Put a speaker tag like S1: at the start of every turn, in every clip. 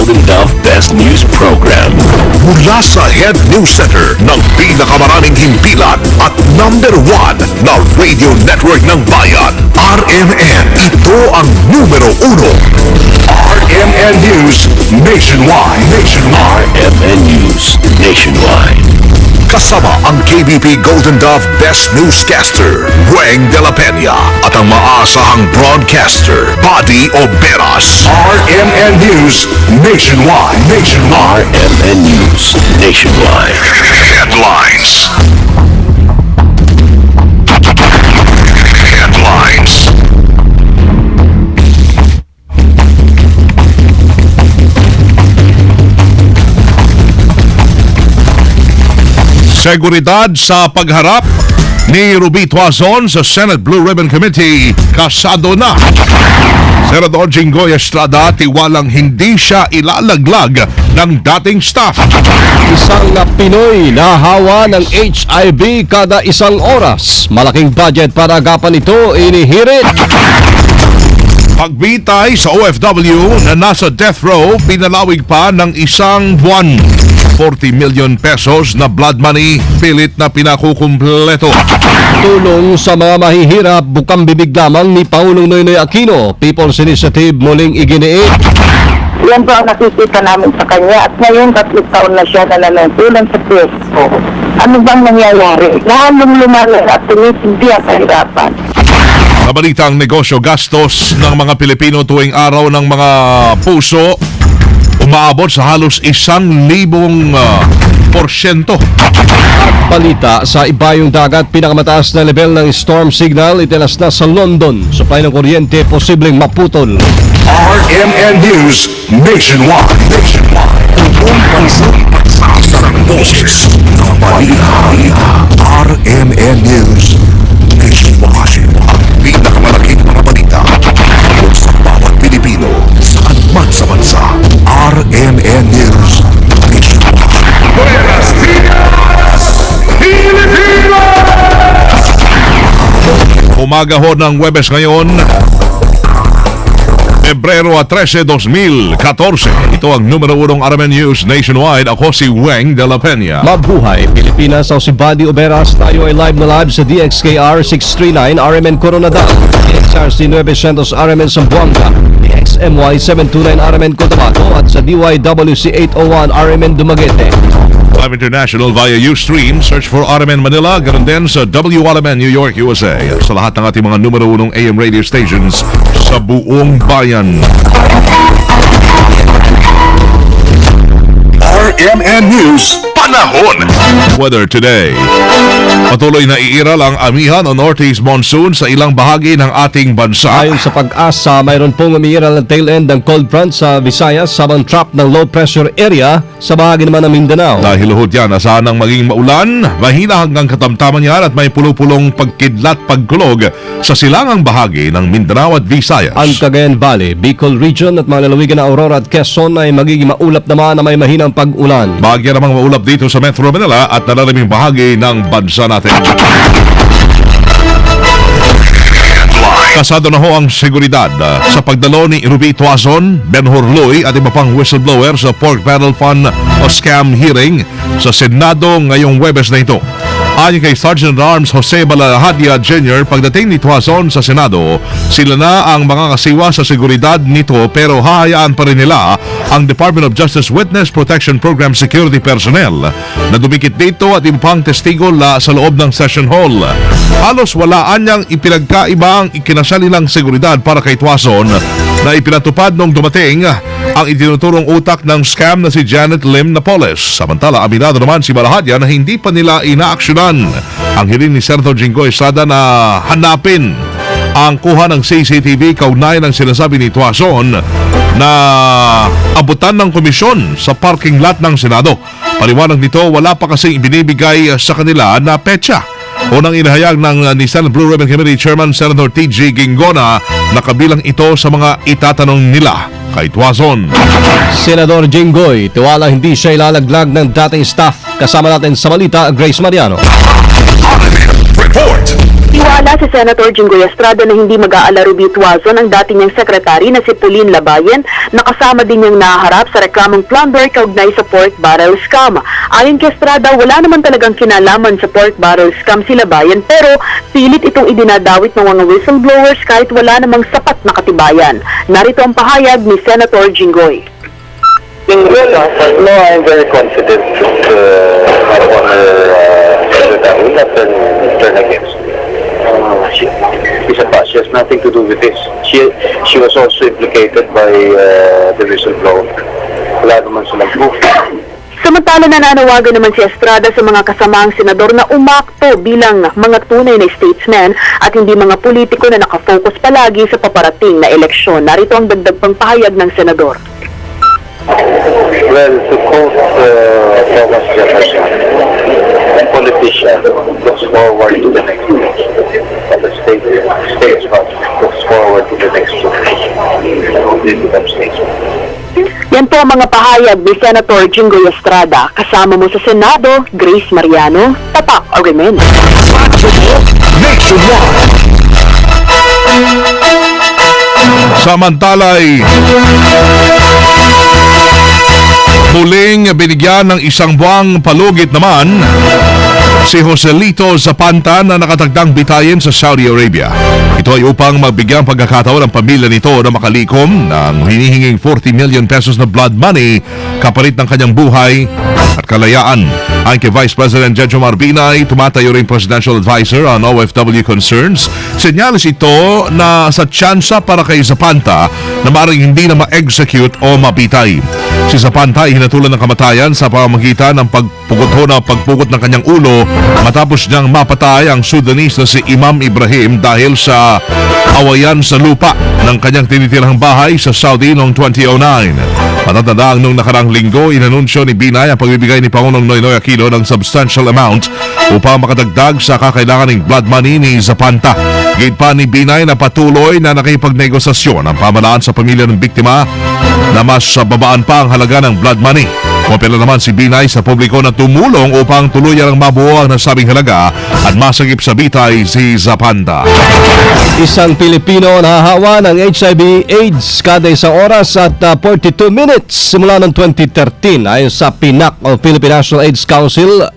S1: Golden Dove Best News Program.
S2: Mula sa Head News Center ng pinakamaraming himpilan at #1 na radio network ng bayan, RMN. Ito ang numero 1. RMN News Nationwide.
S1: RMN News Nationwide.
S2: Kasama ang KBP Golden Dove Best Newscaster, Weng de la Peña, at ang maasahang broadcaster, Buddy Oberas. RMN News Nationwide.
S1: RMN News Nationwide.
S2: Headlines. Seguridad sa pagharap ni Ruby Tuazon sa Senate Blue Ribbon Committee, kasado na. Senador Jinggoy Estrada tiwalang hindi siya ilalaglag ng dating staff.
S3: Isang Pinoy na hawa ng HIV kada isang oras. Malaking budget para agapan ito inihirit.
S2: Pagbitay sa OFW na nasa death row, pinalawig pa ng isang buwan. 40 million pesos na blood money, pilit na pinakukumpleto.
S3: Tulong sa mga mahihirap, bukang bibig lamang ni Pangulong Noynoy Aquino. People's Initiative muling iginiit.
S4: Yan po ang nakikita namin sa kanya at ngayon 3 taon na siya na nanatulong sa pwesto. Ano bang nangyayari? Lalong lumalang at tumitindi ang kahirapan.
S2: Sa balitang negosyo, gastos ng mga Pilipino tuwing araw ng mga puso umaabot sa halos 1,000%.
S3: Balita sa ibayong dagat, pinakamataas na level ng storm signal itilas na sa London. Supply ng kuryente posibleng maputol.
S2: RMN News Nationwide. Buong bansa pagsasarang boses ng balita. RMN News Nationwide. Pinakamalaking mga balita tungkol sa bawat Pilipino saan man sa bansa. RMN News Nationwide. Buenos Dias, Pilipinas! Umaga ho ng Huwebes ngayon, Pebrero 13, 2014. Ito ang numero 1 RMN News Nationwide. Ako si Weng de la Peña.
S3: Mabuhay Pilipinas, ako si Buddy Oberas. Tayo ay live na live sa DXKR 639 RMN Coronadal, DXRC 900 RMN Zamboanga, DXMY 729 RMN Cotabato at sa DYWC 801 RMN Dumaguete.
S2: Live International via Ustream. Search for RMN Manila. Ganon din sa WRMN New York, USA. Sa lahat ng ating mga numero 1 AM radio stations sa buong bayan. RMN News Panahon. Weather today. Patuloy na iiral ang amihan o northeast monsoon sa ilang bahagi ng ating bansa.
S3: Ayon sa Pag-asa, mayroon pong umiiral na tail end ng cold front sa Visayas sabang trap ng low pressure area sa bahagi naman ng Mindanao.
S2: Dahil luhod yan, asahan ng maging maulan, mahina hanggang katamtaman yan at may pulupulong pagkidlat pagkulog sa silangang bahagi ng Mindanao at Visayas.
S3: Ang Cagayan Valley, Bicol Region at mga lalawigan na Aurora at Quezon ay magiging maulap naman na may mahinang pag-ulan.
S2: Bahagya namang maulap dito sa Metro Manila at nalaliming bahagi ng bansa natin. Kasado na ho ang seguridad sa pagdalo ni Ruby Tuazon, Ben Horloy at iba pang whistleblower sa Pork Barrel Fund o scam hearing sa Senado ngayong Huwebes na ito. Ayon kay Sergeant Arms Jose Balahadia Jr., pagdating ni Tuazon sa Senado, sila na ang mga kasiwa sa seguridad nito pero hahayaan pa rin nila ang Department of Justice Witness Protection Program security personnel na dumikit dito at ibang testigo sa loob ng session hall. Halos walaan niyang ipinagkaiba ang ikinasalilang seguridad para kay Tuazon na ipinatupad nung dumating ang itinuturong utak ng scam na si Janet Lim Napoles. Samantala, aminado naman si Balahadia na hindi pa nila inaaksyonan ang hiling ni Senator Jinggoy Estrada na hanapin ang kuha ng CCTV kaugnay ng sinasabi ni Tuazon na abutan ng komisyon sa parking lot ng Senado. Paliwanag nito, wala pa kasing ibinibigay sa kanila na petsa. Unang inahayag ni Senate Blue Ribbon Committee Chairman Senator T.G. Gingona na kabilang ito sa mga itatanong nila kay Tuazon.
S3: Senador Jinggoy, tiwala hindi siya ilalaglag ng dating staff. Kasama natin sa balita, Grace Mariano.
S2: Report!
S5: Nagtiwala si Senator Jinggoy Estrada na hindi mag-aala Ruby Tuazon ang dati niyang sekretary na si Pauline Labayen na kasama din niyang naharap sa reklamong plunder kaugnay sa pork barrel scam. Ayon kay Estrada, wala naman talagang kinalaman sa pork barrel scam si Labayen pero pilit itong idinadawit ng mga whistleblowers kahit wala namang sapat na katibayan. Narito ang pahayag ni Senator Jinggoy.
S6: No, I'm very confident that our secretary will not turn against me. She has nothing to do with this. She was also implicated by the whistleblower. Wala naman silang proof.
S5: Samantala nananawagan naman si Estrada sa mga kasamaang senador na umakto bilang mga tunay na statesmen at hindi mga politiko na nakafocus palagi sa paparating na eleksyon. Narito ang dagdag pang pahayag ng senador.
S6: Well, to quote Thomas Jefferson, a politician looks forward to the next election, but the statesman looks forward to the next election. They become statesmen.
S5: Yan po ang mga pahayag ni Senator Jinggoy Estrada. Kasama mo sa Senado, Grace Mariano, Tapak Argument.
S2: Samantalay, muling binigyan ng isang buwang palugit naman si Joselito Zapanta na nakatagdang bitayin sa Saudi Arabia. Ito ay upang magbigyan pagkakataon ng pamilya nito na makalikom ng hinihinging 40 million pesos na blood money kapalit ng kanyang buhay at kalayaan. Ayon kay Vice President Jejo Marbinay, tumatayo rin Presidential Advisor on OFW Concerns. Senyalis ito na sa tsansa para kay Zapanta na maaaring hindi na ma-execute o mapitay. Si Zapanta ay hinatulan ng kamatayan sa pamamagitan ng pagpugot ng kanyang ulo matapos niyang mapatay ang Sudanese na si Imam Ibrahim dahil sa awayan sa lupa ng kanyang tinitirang bahay sa Saudi noong 2009. Matatandaan nung nakarang linggo, inanunsyo ni Binay ang pagbibigay ni Pangulong Noynoy Aquino ng substantial amount upang makadagdag sa kakailangan ng blood money ni Zapanta. Gate pa ni Binay na patuloy na nakipagnegosasyon ang pamalaan sa pamilya ng biktima na mas babaan pa ang halaga ng blood money. Kumapela naman si Binay sa publiko na tumulong upang tuluyan ang mabuo ang nasabing halaga at masagip sa bitay si Zapanta.
S3: Isang Pilipino nahahawa ng HIV/AIDS kada isang oras at 42 minutes simula noong 2013 ayon sa PNAC o Philippine National AIDS Council.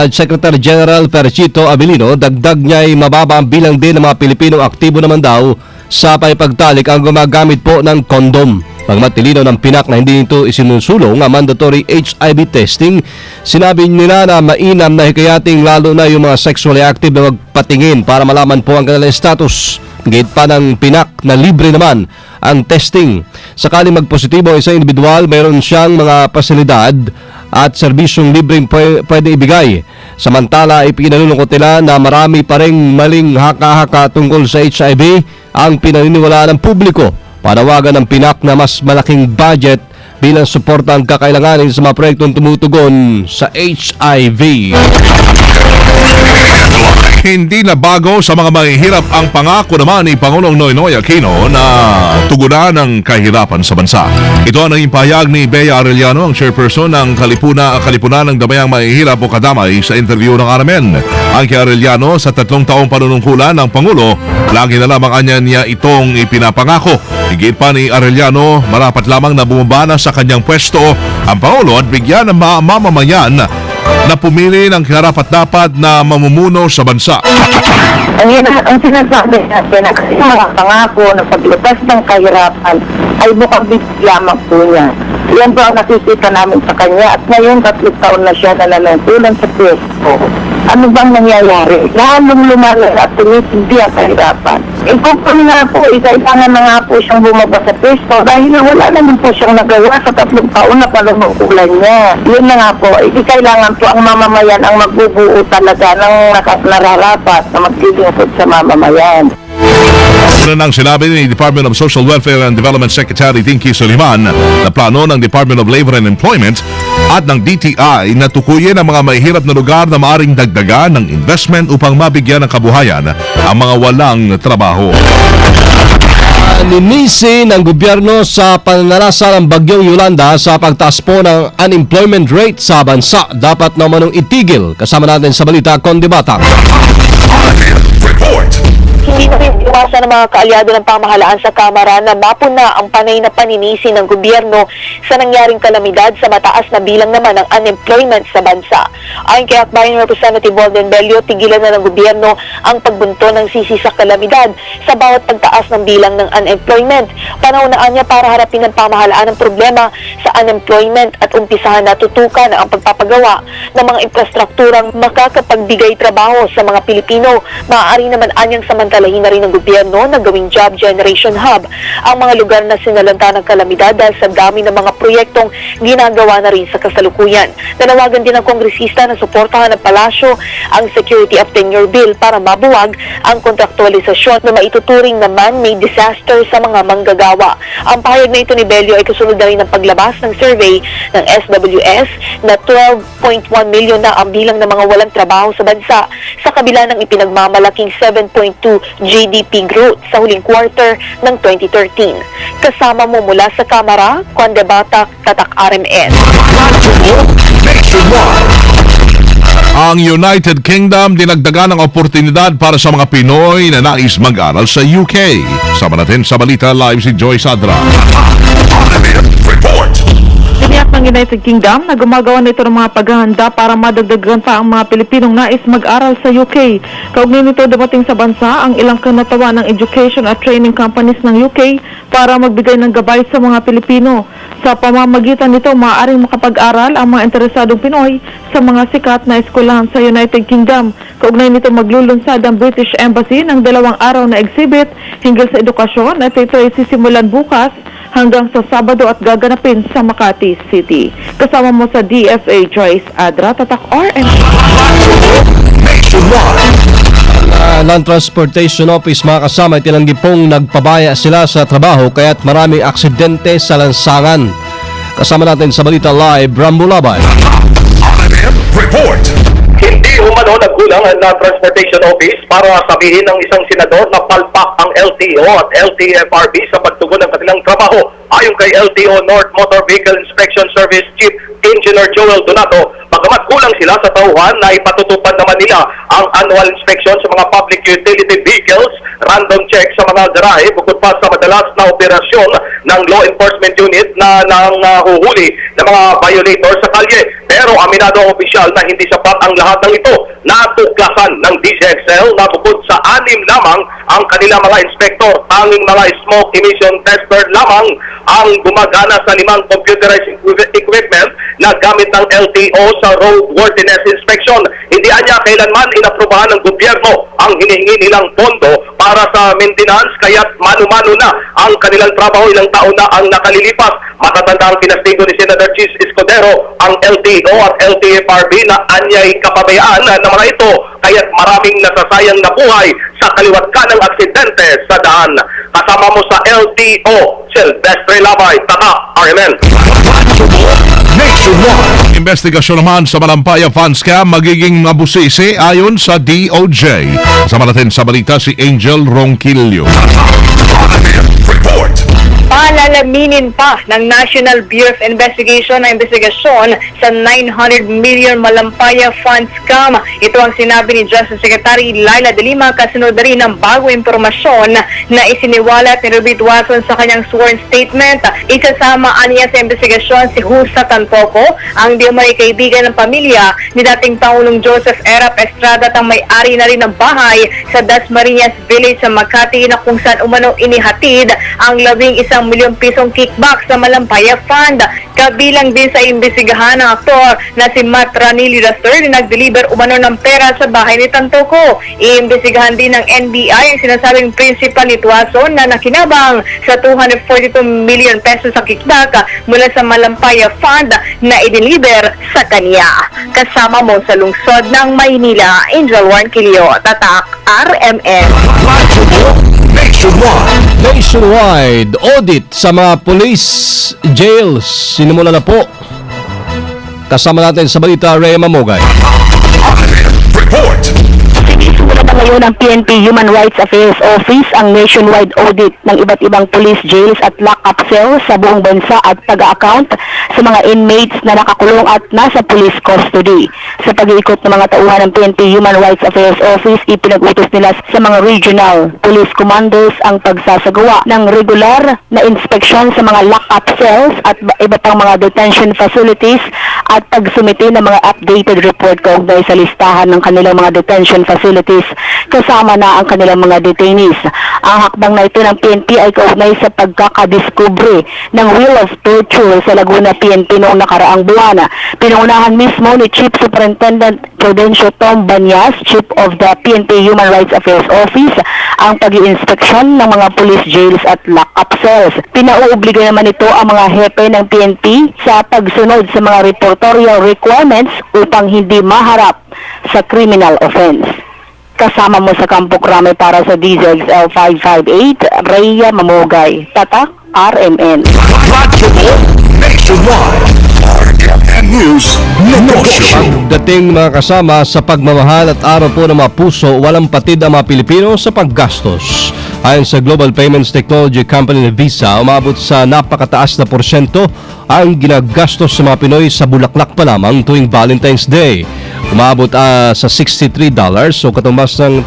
S3: Secretary General Perchito Abilino, dagdag niya ay mababa ang bilang din ng mga Pilipinong aktibo naman daw sa paipagtalik ang gumagamit po ng kondom. Pagmatilino ng PNAC na hindi nito isinusulong ang mandatory HIV testing, sinabi nila na mainam na hikayating lalo na yung mga sexually active na magpatingin para malaman po ang kanilang status. Gate pa ng PNAC na libre naman ang testing. Sakaling magpositibo ang isang individual, mayroon siyang mga pasilidad at serbisyong libreng pwede ibigay. Samantala, ipinalulungkot nila na marami pa ring maling haka-haka tungkol sa HIV ang pinaniniwalaan ng publiko. Panawagan ng PNAC na mas malaking budget bilang suporta ang kakailanganin sa mga proyektong tumutugon sa HIV.
S2: Hindi na bago sa mga mahihirap ang pangako naman ni Pangulong Noynoy Aquino na tugunan ang kahirapan sa bansa. Ito ang naging pahayag ni Bea Arellano, ang chairperson ng Kalipunan ng Damayang Mahihirap o Kadamay sa interview ng RMN. Ang kay Arellano, sa 3 taong panunungkulan ng Pangulo, lagi na lamang anya niya itong ipinapangako. Higit pa ni Arellano, marapat lamang na bumaba sa kanyang pwesto ang Pangulo at bigyan ng mamamayan na pumili ng karapat-dapat na mamumuno sa bansa.
S4: Ang sinasabi natin na kasi mga pangako na paglutas ng kahirapan ay mukhang bigyan lamang po niya. Yan po ang nakikita namin sa kanya at ngayon 3 taon na siya na nanungkulan sa pwesto. Ano bang nangyayari? Lalong lumalang at tumitindi ang kahirapan. Kung nga po, kailangan na nga po siyang bumaba sa pwesto dahil wala naman po siyang nagawa sa 3 taon na panunungkulan niya. Yun na nga po, kailangan po ang mamamayan ang magbubuo talaga ng nararapat na maglilingkod sa mamamayan.
S2: Una nang sinabi ni Department of Social Welfare and Development Secretary Dinky Soliman na plano ng Department of Labor and Employment at ng DTI na tukuyin ang mga mahihirap na lugar na maaring dagdagan ng investment upang mabigyan ng kabuhayan ang mga walang trabaho.
S3: Ninisi ng gobyerno sa pananalasa ng Bagyong Yolanda sa pagtaas po ng unemployment rate sa bansa. Dapat naman itigil. Kasama natin sa balita, Kondi Batang.
S1: Report.
S5: Hindi na rin iwasan ng mga kaalyado ng pamahalaan sa Kamara na mapuna ang panay na paninisi ng gobyerno sa nangyaring kalamidad sa mataas na bilang naman ng unemployment sa bansa. Ayon kay Akbayan Representative Walden Bello, tigilan na ng gobyerno ang pagbunto ng sisi sa kalamidad sa bawat pagtaas ng bilang ng unemployment. Panaunaan niya para harapin ng pamahalaan ang problema sa unemployment at umpisahan na tutukan ang pagpapagawa ng mga infrastrukturang makakapagbigay trabaho sa mga Pilipino. Maaari naman anyang samantalahin na rin ng gobyerno na gawing job generation hub ang mga lugar na sinalanta ng kalamidad dahil sa dami ng mga proyektong ginagawa na rin sa kasalukuyan. Nanawagan din ng kongresista na suportahan ng palasyo ang Security of Tenure Bill para mabuwag ang kontraktualisasyon na maituturing na man-made disaster sa mga manggagawa. Ang pahayag na ito ni Bello ay kasunod na rin ng paglabas ng survey ng SWS na 12.1 milyon na ang bilang ng mga walang trabaho sa bansa sa kabila ng ipinagmamalaking 7.2 GDP growth sa huling quarter ng 2013. Kasama mo mula sa Kamara, Juan de Bata, Tatak RMN.
S2: Ang United Kingdom dinagdagan ng oportunidad para sa mga Pinoy na nais mag-aral sa UK. Sama natin sa Balita Live si Joy Sadra.
S1: Report.
S7: Tiniyak ng United Kingdom na gumagawa nito ng mga paghahanda para madagdagan pa ang mga Pilipinong nais mag-aral sa UK. Kaugnay nito dumating sa bansa ang ilang kanatawa ng education at training companies ng UK para magbigay ng gabay sa mga Pilipino. Sa pamamagitan nito, maaaring makapag-aral ang mga interesadong Pinoy sa mga sikat na eskwelahan sa United Kingdom. Kaugnay nito maglulunsad ang British Embassy ng 2 araw na exhibit hinggil sa edukasyon at ito ay sisimulan bukas hanggang sa Sabado at gaganapin sa Makati City. Kasama mo sa DFA Joyce Adra, Tatak RMN.
S3: Land Transportation Office mga kasama, itinanggi pong nagpabaya sila sa trabaho kaya't maraming aksidente sa lansangan. Kasama natin sa Balita Live, Rambo Labay.
S1: Report.
S6: Hindi umano nagkulang ang Land Transportation Office para sabihin ng isang senador na palpak ang LTO at LTFRB sa pagtugon ng kanilang trabaho. Ayon kay LTO North Motor Vehicle Inspection Service Chief Engineer Joel Donato, bagamat kulang sila sa tauhan na ipatutupad naman nila ang annual inspection sa mga public utility vehicles, random check sa mga garahe, bukod pa sa madalas na operasyon ng law enforcement unit na huhuli ng mga violator sa kalye. Pero aminado ang opisyal na hindi sapat ang lahat ng ito. Natuklasan ng DCXL na bukod sa 6 lamang ang kanilang mga inspektor, tanging mga smoke emission tester lamang ang gumagana sa 5 computerized equipment na gamit ng LTO sa roadworthiness inspection. Hindi anya kailanman inaprubahan ng gobyerno ang hinihingi nilang pondo para sa maintenance, kaya't mano-mano na ang kanilang trabaho, ilang taon na ang nakalilipas. Matatanda ang pinastigo ni Senator Chis Escudero ang LTO at LTFRB na anyay kapabayaan ng mga ito, kaya't maraming nasasayang na buhay sa kaliwat ka ng aksidente sa daan. Kasama mo sa LTO, Silvestre Labay, Tata, RMN.
S2: Investigasyon naman sa Malampaya Fund Scam magiging mabusisi ayon sa DOJ. Kasama natin sa balita si Angel Ronquillo.
S1: Report.
S5: Palalaminin pa ng National Bureau of Investigation ang investigasyon sa 900 million Malampaya Fund Scam. Ito ang sinabi ni Justice Secretary Laila de Lima kasunod na rin ng bago impormasyon na isiniwalat ni Robert Watson sa kanyang sworn statement. Isasama niya sa investigasyon si Husa Tantoco, ang di umano'y kaibigan ng pamilya ni dating Pangulong Joseph Erap Estrada at ang may-ari na rin ng bahay sa Dasmariñas Village sa Makati na kung saan umano inihatid ang 11 milyong pisong kickback sa Malampaya Fund. Kabilang din sa imbestigahan ng aktor na si Matt Ranili III na nag-deliver umano ng pera sa bahay ni Tantoco. Iimbestigahan din ng NBI ang sinasabing principal ni Tuason na nakinabang sa 242 million pesos sa kickback mula sa Malampaya Fund na i-deliver sa kanya. Kasama mo sa lungsod ng Maynila, Angel Ronquillo, Tatak, RMN.
S3: Nationwide audit sa mga police jails sinimula na po. Kasama natin sa balita Rhea Mamogay.
S1: Report.
S4: Sinisimula na ngayon ng PNP Human Rights Affairs Office ang nationwide audit ng iba't ibang police jails at lock-up cells sa buong bansa at taga-account sa mga inmates na nakakulong at nasa police custody. Sa pag-iikot ng mga tauhan ng PNP Human Rights Affairs Office, ipinag-utos nila sa mga regional police commanders ang pagsasagawa ng regular na inspeksyon sa mga lock-up cells at iba pang mga detention facilities at pagsumite ng mga updated report kaugnay sa listahan ng kanilang mga detention facilities kasama na ang kanilang mga detainees. Ang hakbang na ito ng PNP ay kaugnay sa pagkakadiskubre ng Wheel of Torture sa Laguna PNP noong nakaraang buwan. Pinungunahan mismo ni Chief Superintendent Prudencio Tom Banyas, Chief of the PNP Human Rights Affairs Office, ang pag-iinspeksyon ng mga police jails at lock-up cells. Pinauobliga naman ito ang mga hepe ng PNP sa pagsunod sa mga reportorial requirements upang hindi maharap sa criminal offense. Kasama mo sa Kampo Krame para sa DZXL 558, Rhea Mamogay, Tatak, RMN.
S1: Radyo mo nationwide. RMN News Negosyo.
S3: Dating mga kasama sa pagmamahal at araw po ng mga puso, walang patid ang mga Pilipino sa paggastos. Ayon sa Global Payments Technology Company na Visa, umabot sa napakataas na porsyento ang ginagastos sa mga Pinoy sa bulaklak pa lamang tuwing Valentine's Day. Umabot sa $63 o katumbas ng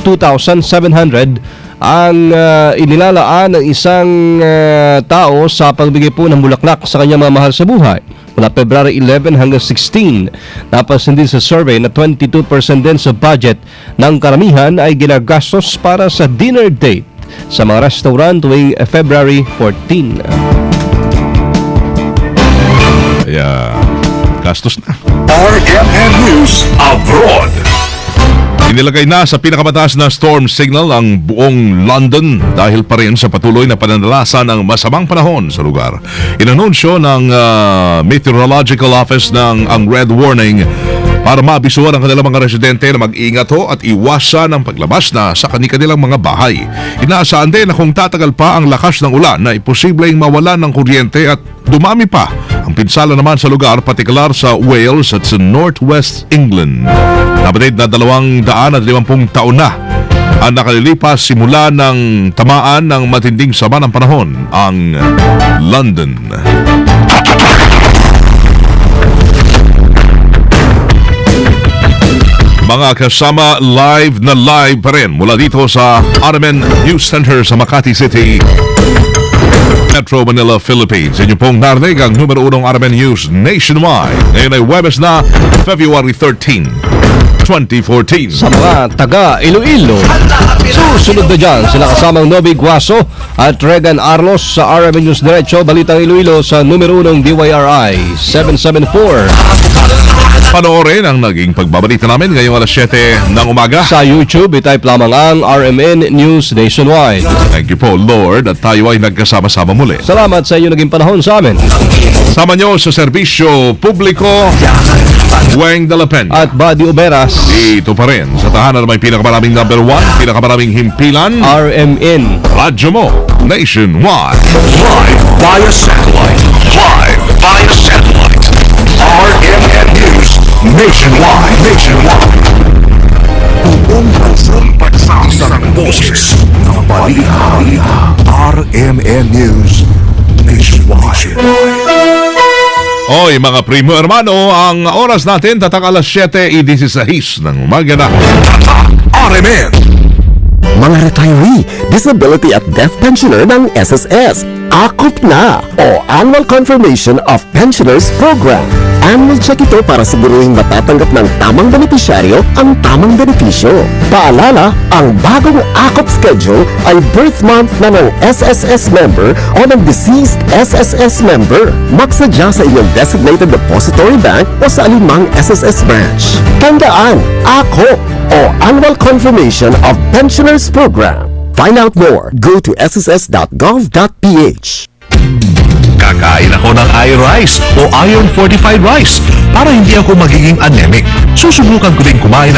S3: 2,700 ang inilalaan ng isang tao sa pagbigay po ng bulaklak sa kanyang mga mahal sa buhay. Mula February 11 hanggang 16, napansin din sa survey na 22% din sa budget ng karamihan ay ginagastos para sa dinner date sa mga restaurant tuwing February 14.
S2: Kaya, gastos na.
S1: RMN News Abroad.
S2: Inilagay na sa pinakamataas na storm signal ang buong London dahil pa rin sa patuloy na pananalasa ng masamang panahon sa lugar. Inanunsyo ng Meteorological Office ng ang red warning para mabisuhan ang kanilang mga residente na mag-ingat at iwasan ang paglabas na sa kanilang mga bahay. Inaasahan din na kung tatagal pa ang lakas ng ulan na imposibleng mawalan ng kuryente at dumami pa ang pinsala naman sa lugar, partikular sa Wales at sa Northwest England. Nabatid na 250 taon na ang nakalilipas simula ng tamaan ng matinding sama ng panahon ang London. Mga kasama, live pa rin mula dito sa RMN News Center sa Makati City, Metro Manila, Philippines. Inyo pong narinig ang numero 1 RMN News nationwide. Ngayon ay Webes na, February 13, 2014.
S3: Sa mga taga Iloilo, susunod na dyan sila kasamang Novi Guaso at Regan Arlos sa RMN News Diretso, Balitang Iloilo sa numero 1 DYRI 774.
S2: Panoorin ang naging pagbabalita namin ngayong alas 7 ng umaga.
S3: Sa YouTube, itype lamang ang RMN News Nationwide.
S2: Thank you po, Lord, at tayo ay nagkasama-sama muli.
S3: Salamat sa inyo naging panahon sa amin.
S2: Sama nyo sa serbisyo publiko, Weng de la Peña
S3: At Buddy Oberas,
S2: dito pa rin sa tahanan na may pinakamaraming number 1, pinakamaraming himpilan,
S3: RMN.
S2: radyo mo nationwide.
S1: Live via satellite. Live via satellite. RMN News Nationwide. Buong bansang pagsasang boses ng balita. RMN News Nationwide.
S2: Oy, mga primo hermano, ang oras natin tatak alas 7:16 ng umaga na.
S1: RMN.
S8: Mga retiree, disability at death pensioner ng SSS. Akop na o Annual Confirmation of Pensioners Program. Annual check ito para siguruhin matatanggap ng tamang benepisyaryo ang tamang benepisyo. Paalala, ang bagong akop schedule ay birth month na ng SSS member o ng deceased SSS member. Magsadya sa inyong designated depository bank o sa alinmang SSS branch. Tandaan, akop o Annual Confirmation of Pensioners Program. Find out more. Go to sss.gov.ph.
S1: Kakain ako ng iRice o Iron Fortified Rice para hindi ako magiging anemic. Susubukan ko din kumain